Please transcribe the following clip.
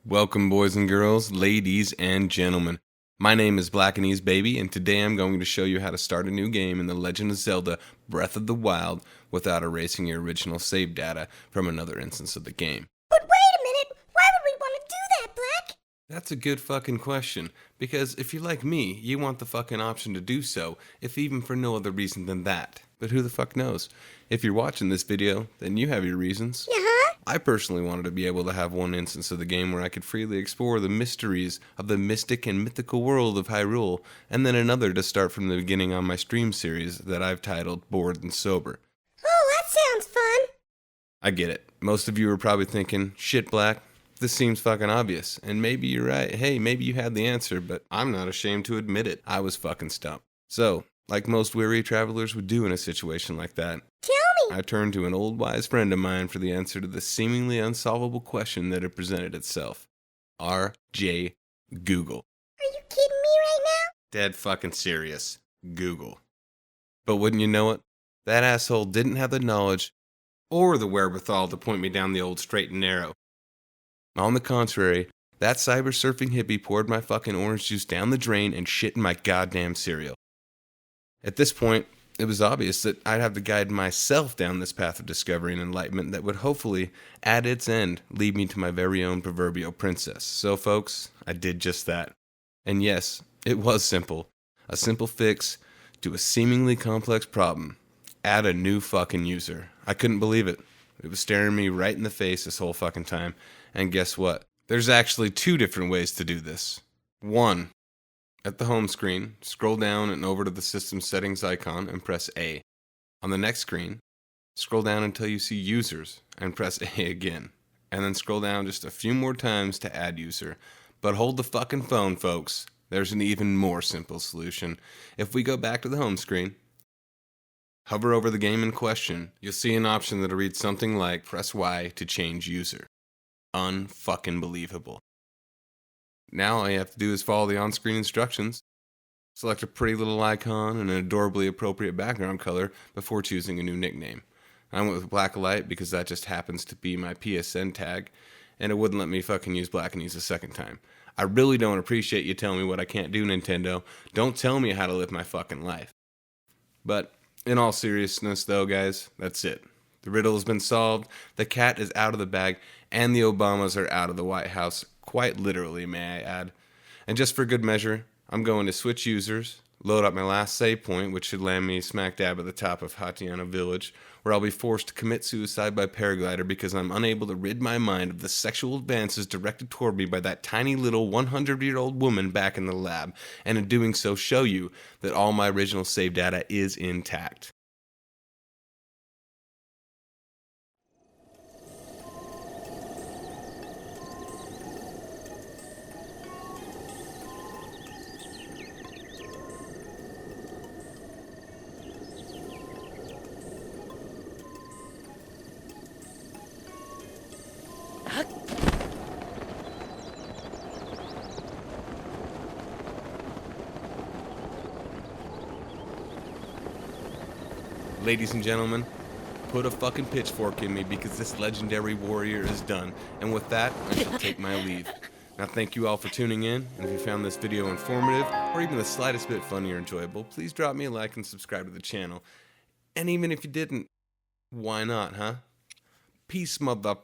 Welcome, boys and girls, ladies and gentlemen. My name is Blacolyte, baby, and today I'm going to show you how to start a new game in the Legend of Zelda Breath of the Wild without erasing your original save data from another instance of the game. But wait a minute, why would we want to do that, Black? That's a good fucking question, because if you're like me, you want the fucking option to do so, if even for no other reason than that. But who the fuck knows? If you're watching this video, then you have your reasons. I personally wanted to be able to have one instance of the game where I could freely explore the mysteries of the mystic and mythical world of Hyrule, and then another to start from the beginning on my stream series that I've titled Bored and Sober. Oh, that sounds fun. I get it. Most of you are probably thinking, shit, Black, this seems fucking obvious. And maybe you're right. Hey, maybe you had the answer, but I'm not ashamed to admit it. I was fucking stumped. So, like most weary travelers would do in a situation like that, Tell me. I turned to an old wise friend of mine for the answer to the seemingly unsolvable question that had presented itself. R.J. Google. Are you kidding me right now? Dead fucking serious. Google. But wouldn't you know it? That asshole didn't have the knowledge or the wherewithal to point me down the old straight and narrow. On the contrary, that cyber-surfing hippie poured my fucking orange juice down the drain and shit in my goddamn cereal. At this point, it was obvious that I'd have to guide myself down this path of discovery and enlightenment that would hopefully, at its end, lead me to my very own proverbial princess. So folks, I did just that. And yes, it was simple. A simple fix to a seemingly complex problem. Add a new fucking user. I couldn't believe it. It was staring me right in the face this whole fucking time. And guess what? There's actually two different ways to do this. One, at the home screen, scroll down and over to the system settings icon and press A. On the next screen, scroll down until you see users and press A again. And then scroll down just a few more times to add user. But hold the fucking phone, folks. There's an even more simple solution. If we go back to the home screen, hover over the game in question, you'll see an option that'll read something like press Y to change user. Unfucking believable. Now all you have to do is follow the on-screen instructions, select a pretty little icon and an adorably appropriate background color before choosing a new nickname. I went with Blacolyte because that just happens to be my PSN tag, and it wouldn't let me fucking use Blacolyte a second time. I really don't appreciate you telling me what I can't do, Nintendo. Don't tell me how to live my fucking life. But in all seriousness though, guys, that's it. The riddle has been solved, the cat is out of the bag, and the Obamas are out of the White House. Quite literally, may I add. And just for good measure, I'm going to switch users, load up my last save point, which should land me smack dab at the top of Hatiana Village, where I'll be forced to commit suicide by paraglider because I'm unable to rid my mind of the sexual advances directed toward me by that tiny little 100-year-old woman back in the lab, and in doing so show you that all my original save data is intact. Ladies and gentlemen, put a fucking pitchfork in me because this legendary warrior is done. And with that, I shall take my leave. Now thank you all for tuning in, and if you found this video informative, or even the slightest bit funny or enjoyable, please drop me a like and subscribe to the channel. And even if you didn't, why not, huh? Peace, mother...